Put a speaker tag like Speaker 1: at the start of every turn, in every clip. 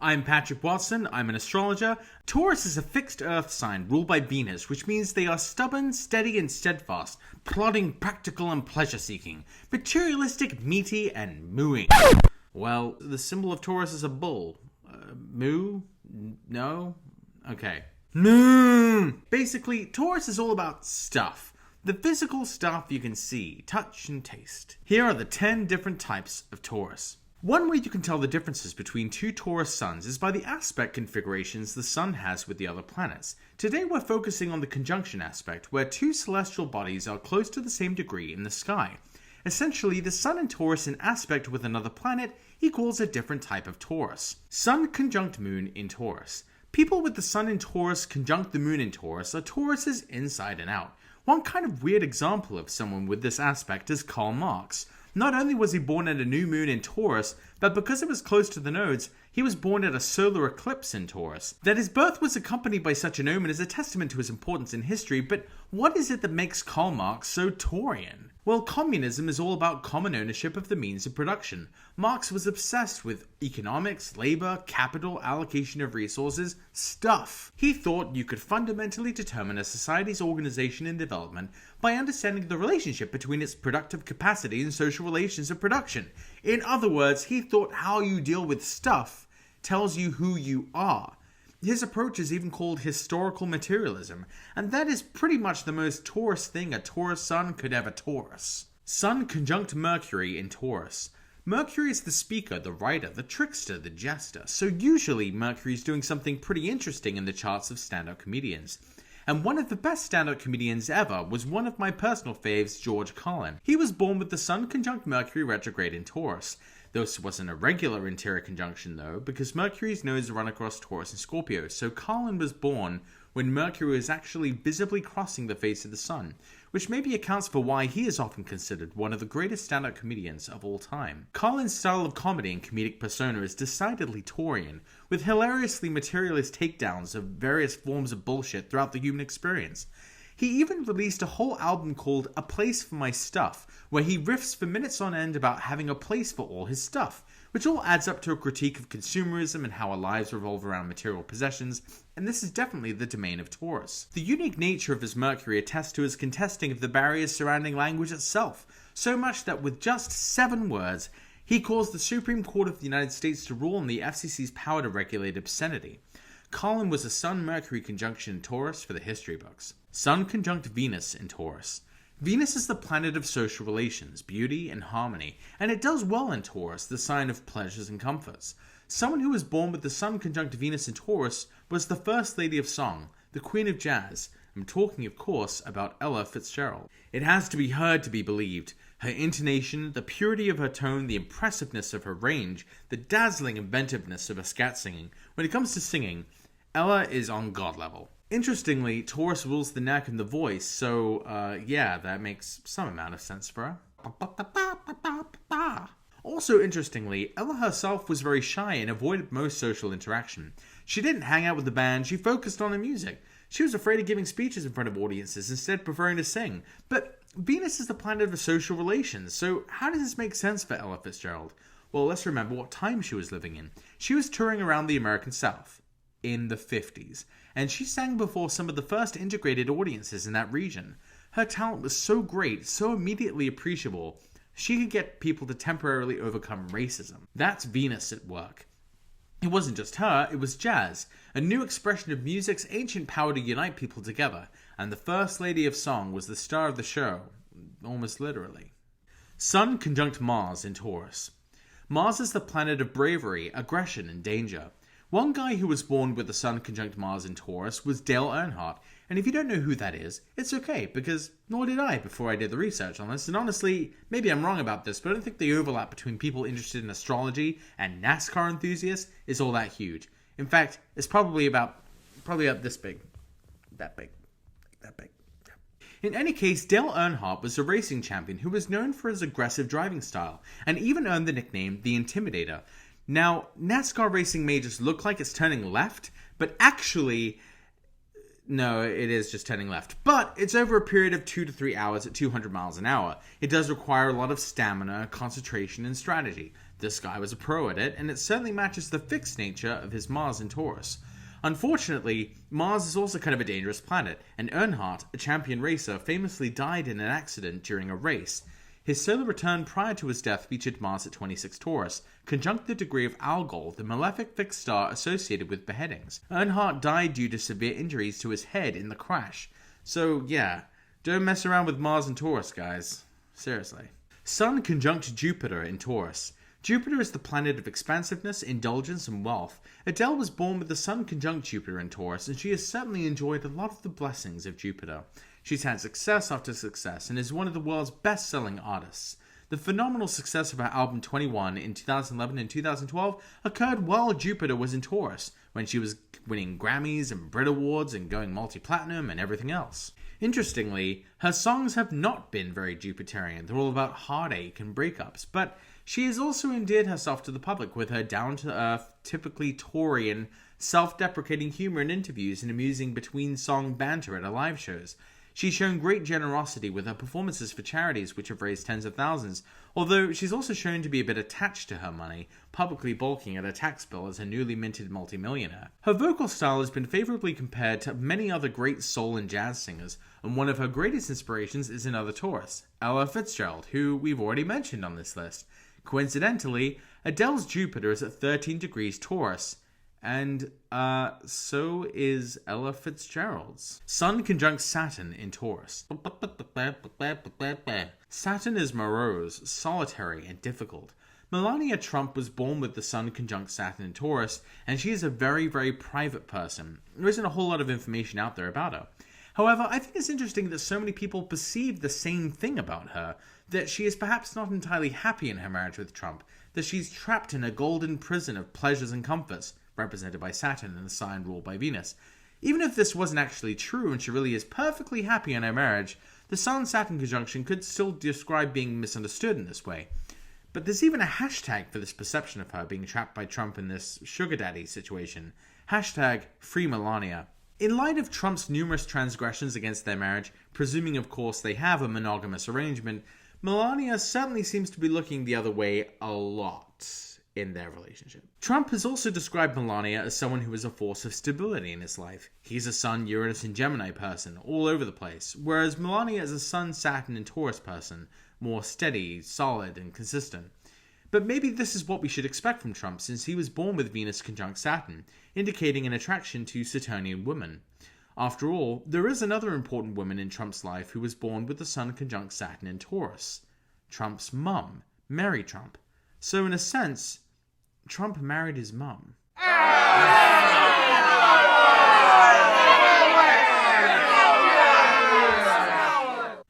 Speaker 1: I'm Patrick Watson, I'm an astrologer. Taurus is a fixed earth sign ruled by Venus, which means they are stubborn, steady and steadfast, plodding, practical and pleasure-seeking, materialistic, meaty and mooing. Well, the symbol of Taurus is a bull. Moo? No? Okay. Moo! Basically, Taurus is all about stuff. The physical stuff you can see, touch and taste. Here are the 10 different types of Taurus. One way you can tell the differences between two Taurus suns is by the aspect configurations the sun has with the other planets. Today we're focusing on the conjunction aspect, where two celestial bodies are close to the same degree in the sky. Essentially, the sun in Taurus in aspect with another planet equals a different type of Taurus. Sun conjunct moon in Taurus. People with the sun in Taurus conjunct the moon in Taurus are Tauruses inside and out. One kind of weird example of someone with this aspect is Karl Marx. Not only was he born at a new moon in Taurus, but because it was close to the nodes, he was born at a solar eclipse in Taurus. That his birth was accompanied by such an omen is a testament to his importance in history, but what is it that makes Karl Marx so Taurian? Well, communism is all about common ownership of the means of production. Marx was obsessed with economics, labor, capital, allocation of resources, stuff. He thought you could fundamentally determine a society's organization and development by understanding the relationship between its productive capacity and social relations of production. In other words, he thought how you deal with stuff tells you who you are. His approach is even called historical materialism, and that is pretty much the most Taurus thing a Taurus sun could ever Taurus. Sun conjunct Mercury in Taurus. Mercury is the speaker, the writer, the trickster, the jester, so usually Mercury is doing something pretty interesting in the charts of stand-up comedians. And one of the best stand-up comedians ever was one of my personal faves, George Carlin. He was born with the Sun conjunct Mercury retrograde in Taurus. This wasn't a regular interior conjunction though, because Mercury's nodes run across Taurus and Scorpio, so Carlin was born when Mercury was actually visibly crossing the face of the Sun, which maybe accounts for why he is often considered one of the greatest stand-up comedians of all time. Carlin's style of comedy and comedic persona is decidedly Taurian, with hilariously materialist takedowns of various forms of bullshit throughout the human experience. He even released a whole album called A Place for My Stuff, where he riffs for minutes on end about having a place for all his stuff, which all adds up to a critique of consumerism and how our lives revolve around material possessions, and this is definitely the domain of Taurus. The unique nature of his Mercury attests to his contesting of the barriers surrounding language itself, so much that with just 7 words, he caused the Supreme Court of the United States to rule on the FCC's power to regulate obscenity. Carlin was a Sun-Mercury conjunction in Taurus for the history books. Sun conjunct Venus in Taurus. Venus is the planet of social relations, beauty, and harmony, and it does well in Taurus, the sign of pleasures and comforts. Someone who was born with the Sun conjunct Venus in Taurus was the First Lady of Song, the Queen of Jazz. I'm talking, of course, about Ella Fitzgerald. It has to be heard to be believed. Her intonation, the purity of her tone, the impressiveness of her range, the dazzling inventiveness of her scat singing. When it comes to singing, Ella is on God level. Interestingly, Taurus rules the neck and the voice, so yeah, that makes some amount of sense for her. Also interestingly, Ella herself was very shy and avoided most social interaction. She didn't hang out with the band, she focused on her music. She was afraid of giving speeches in front of audiences, instead preferring to sing. But Venus is the planet of social relations, so how does this make sense for Ella Fitzgerald? Well, let's remember what time she was living in. She was touring around the American South in the 50s, and she sang before some of the first integrated audiences in that region. Her talent was so great, so immediately appreciable, she could get people to temporarily overcome racism. That's Venus at work. It wasn't just her, it was jazz, a new expression of music's ancient power to unite people together, and the First Lady of Song was the star of the show, almost literally. Sun conjunct Mars in Taurus. Mars is the planet of bravery, aggression, and danger. One guy who was born with the Sun conjunct Mars in Taurus was Dale Earnhardt, and if you don't know who that is, it's okay, because nor did I before I did the research on this, and honestly, maybe I'm wrong about this, but I don't think the overlap between people interested in astrology and NASCAR enthusiasts is all that huge. In fact, it's probably about this big, that big. In any case, Dale Earnhardt was a racing champion who was known for his aggressive driving style, and even earned the nickname The Intimidator. Now, NASCAR racing may just look like it's turning left, but actually, no, it is just turning left. But it's over a period of 2 to 3 hours at 200 miles an hour. It does require a lot of stamina, concentration, and strategy. This guy was a pro at it, and it certainly matches the fixed nature of his Mars in Taurus. Unfortunately, Mars is also kind of a dangerous planet, and Earnhardt, a champion racer, famously died in an accident during a race. His solar return prior to his death featured Mars at 26 Taurus, conjunct the degree of Algol, the malefic fixed star associated with beheadings. Earnhardt died due to severe injuries to his head in the crash. So yeah, don't mess around with Mars and Taurus, guys. Seriously. Sun conjunct Jupiter in Taurus. Jupiter is the planet of expansiveness, indulgence, and wealth. Adele was born with the Sun conjunct Jupiter in Taurus, and she has certainly enjoyed a lot of the blessings of Jupiter. She's had success after success, and is one of the world's best-selling artists. The phenomenal success of her album 21 in 2011 and 2012 occurred while Jupiter was in Taurus, when she was winning Grammys and Brit Awards and going multi-platinum and everything else. Interestingly, her songs have not been very Jupiterian. They're all about heartache and breakups, but she has also endeared herself to the public with her down-to-earth, typically Tory and self-deprecating humor in interviews and amusing between-song banter at her live shows. She's shown great generosity with her performances for charities which have raised tens of thousands, although she's also shown to be a bit attached to her money, publicly balking at her tax bill as a newly minted multimillionaire. Her vocal style has been favorably compared to many other great soul and jazz singers, and one of her greatest inspirations is another Taurus, Ella Fitzgerald, who we've already mentioned on this list. Coincidentally, Adele's Jupiter is at 13 degrees Taurus, and so is Ella Fitzgerald's. Sun conjunct Saturn in Taurus. Saturn is morose, solitary, and difficult. Melania Trump was born with the Sun conjunct Saturn in Taurus, and she is a very, very private person. There isn't a whole lot of information out there about her. However, I think it's interesting that so many people perceive the same thing about her, that she is perhaps not entirely happy in her marriage with Trump, that she's trapped in a golden prison of pleasures and comforts, represented by Saturn and the sign ruled by Venus. Even if this wasn't actually true and she really is perfectly happy in her marriage, the Sun-Saturn conjunction could still describe being misunderstood in this way. But there's even a hashtag for this perception of her being trapped by Trump in this sugar daddy situation. Hashtag Free Melania. In light of Trump's numerous transgressions against their marriage, presuming of course they have a monogamous arrangement, Melania certainly seems to be looking the other way a lot in their relationship. Trump has also described Melania as someone who is a force of stability in his life. He's a Sun, Uranus, and Gemini person, all over the place, whereas Melania is a Sun, Saturn, and Taurus person, more steady, solid, and consistent. But maybe this is what we should expect from Trump, since he was born with Venus conjunct Saturn, indicating an attraction to Saturnian women. After all, there is another important woman in Trump's life who was born with the Sun conjunct Saturn in Taurus. Trump's mum, Mary Trump. So in a sense, Trump married his mum.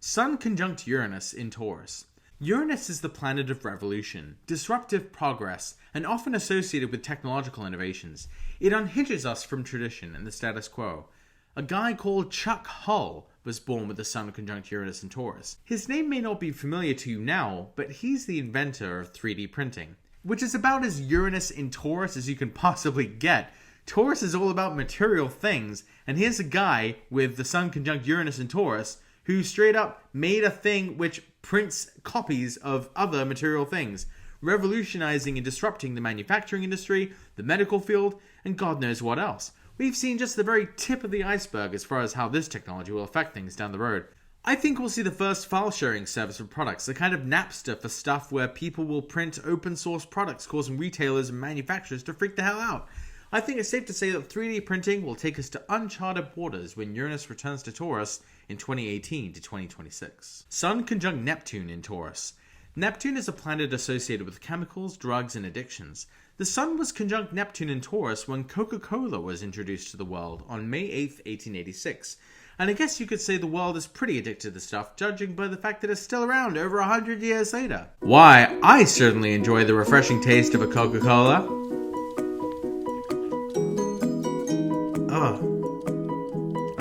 Speaker 1: Sun conjunct Uranus in Taurus. Uranus is the planet of revolution, disruptive progress, and often associated with technological innovations. It unhinges us from tradition and the status quo. A guy called Chuck Hull was born with the Sun conjunct Uranus in Taurus. His name may not be familiar to you now, but he's the inventor of 3D printing, which is about as Uranus in Taurus as you can possibly get. Taurus is all about material things, and here's a guy with the Sun conjunct Uranus in Taurus who straight up made a thing which prints copies of other material things, revolutionizing and disrupting the manufacturing industry, the medical field, and God knows what else. We've seen just the very tip of the iceberg as far as how this technology will affect things down the road. I think we'll see the first file sharing service for products, a kind of Napster for stuff where people will print open source products, causing retailers and manufacturers to freak the hell out. I think it's safe to say that 3D printing will take us to uncharted waters when Uranus returns to Taurus in 2018 to 2026. Sun conjunct Neptune in Taurus. Neptune is a planet associated with chemicals, drugs, and addictions. The Sun was conjunct Neptune in Taurus when Coca-Cola was introduced to the world on May 8th, 1886. And I guess you could say the world is pretty addicted to stuff, judging by the fact that it's still around over 100 years later. Why, I certainly enjoy the refreshing taste of a Coca-Cola.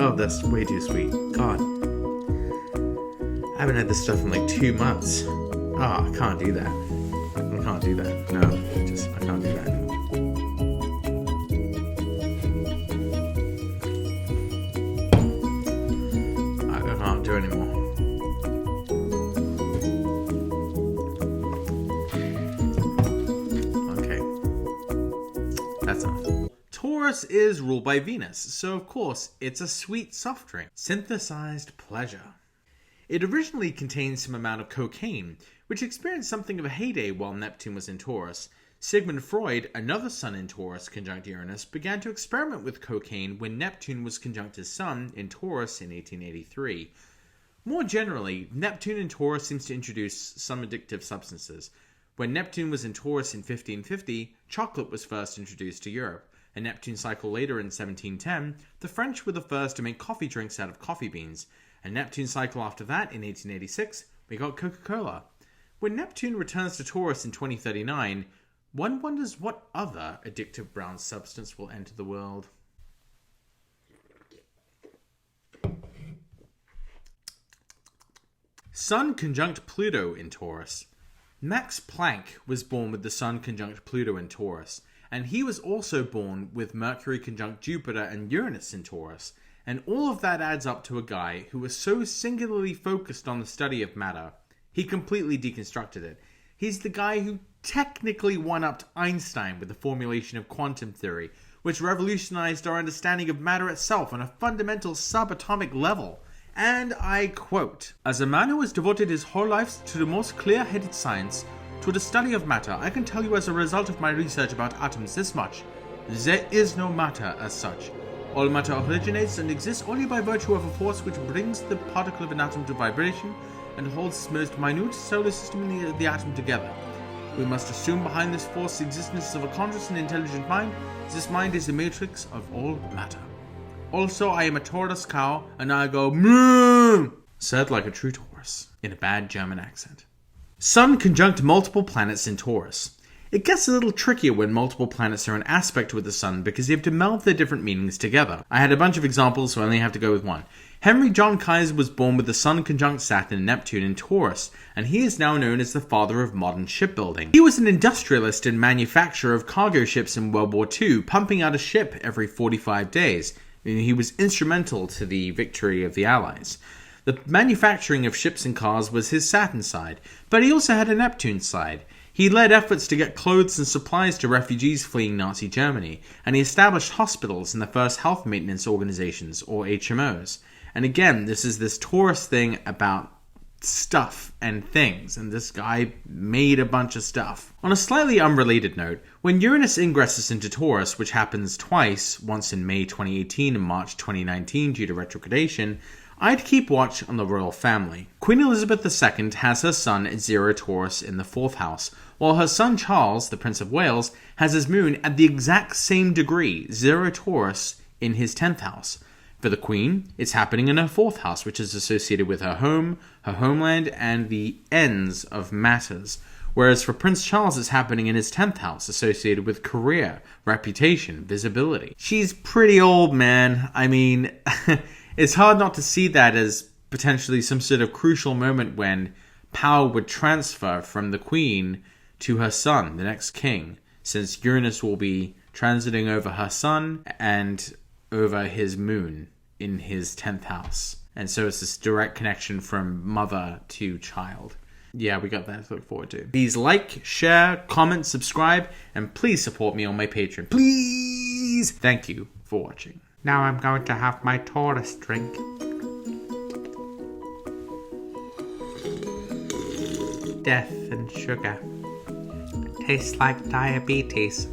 Speaker 1: Oh, that's way too sweet. God. I haven't had this stuff in like 2 months. Oh, I can't do that. I can't do that. No, I can't do that anymore. I can't do it anymore. Taurus is ruled by Venus, so of course it's a sweet soft drink. Synthesized pleasure. It originally contained some amount of cocaine, which experienced something of a heyday while Neptune was in Taurus. Sigmund Freud, another sun in Taurus conjunct Uranus, began to experiment with cocaine when Neptune was conjunct his sun in Taurus in 1883. More generally, Neptune in Taurus seems to introduce some addictive substances. When Neptune was in Taurus in 1550, chocolate was first introduced to Europe. A Neptune cycle later in 1710, the French were the first to make coffee drinks out of coffee beans. A Neptune cycle after that, in 1886, we got Coca-Cola. When Neptune returns to Taurus in 2039, one wonders what other addictive brown substance will enter the world. Sun conjunct Pluto in Taurus. Max Planck was born with the Sun conjunct Pluto in Taurus, and he was also born with Mercury conjunct Jupiter and Uranus in Taurus. And all of that adds up to a guy who was so singularly focused on the study of matter, he completely deconstructed it. He's the guy who technically one-upped Einstein with the formulation of quantum theory, which revolutionized our understanding of matter itself on a fundamental subatomic level. And I quote, "As a man who has devoted his whole life to the most clear-headed science, to the study of matter, I can tell you as a result of my research about atoms this much. There is no matter as such. All matter originates and exists only by virtue of a force which brings the particle of an atom to vibration and holds the most minute solar system in the atom together. We must assume behind this force the existence of a conscious and intelligent mind. This mind is the matrix of all matter. Also, I am a Taurus cow, and I go moo," said like a true Taurus, in a bad German accent. Sun conjunct multiple planets in Taurus. It gets a little trickier when multiple planets are in aspect with the Sun because you have to meld their different meanings together. I had a bunch of examples, so I only have to go with one. Henry John Kaiser was born with the Sun conjunct Saturn and Neptune in Taurus, and he is now known as the father of modern shipbuilding. He was an industrialist and manufacturer of cargo ships in World War II, pumping out a ship every 45 days. He was instrumental to the victory of the Allies. The manufacturing of ships and cars was his Saturn side, but he also had a Neptune side. He led efforts to get clothes and supplies to refugees fleeing Nazi Germany, and he established hospitals and the first health maintenance organizations, or HMOs. And again, this is this Taurus thing about stuff and things, and this guy made a bunch of stuff. On a slightly unrelated note, when Uranus ingresses into Taurus, which happens twice, once in May 2018 and March 2019 due to retrogradation, I'd keep watch on the royal family. Queen Elizabeth II has her sun at 0 Taurus in the 4th house, while her son Charles, the Prince of Wales, has his moon at the exact same degree, 0 Taurus, in his 10th house. For the Queen, it's happening in her 4th house, which is associated with her home, her homeland, and the ends of matters. Whereas for Prince Charles, it's happening in his 10th house, associated with career, reputation, visibility. She's pretty old, man. I mean, it's hard not to see that as potentially some sort of crucial moment when power would transfer from the Queen to her son, the next king, since Uranus will be transiting over her sun and over his moon in his 10th house. And so it's this direct connection from mother to child. Yeah, we got that to look forward to. Please like, share, comment, subscribe, and please support me on my Patreon. Please! Thank you for watching. Now I'm going to have my Taurus drink. Death and sugar. Tastes like diabetes.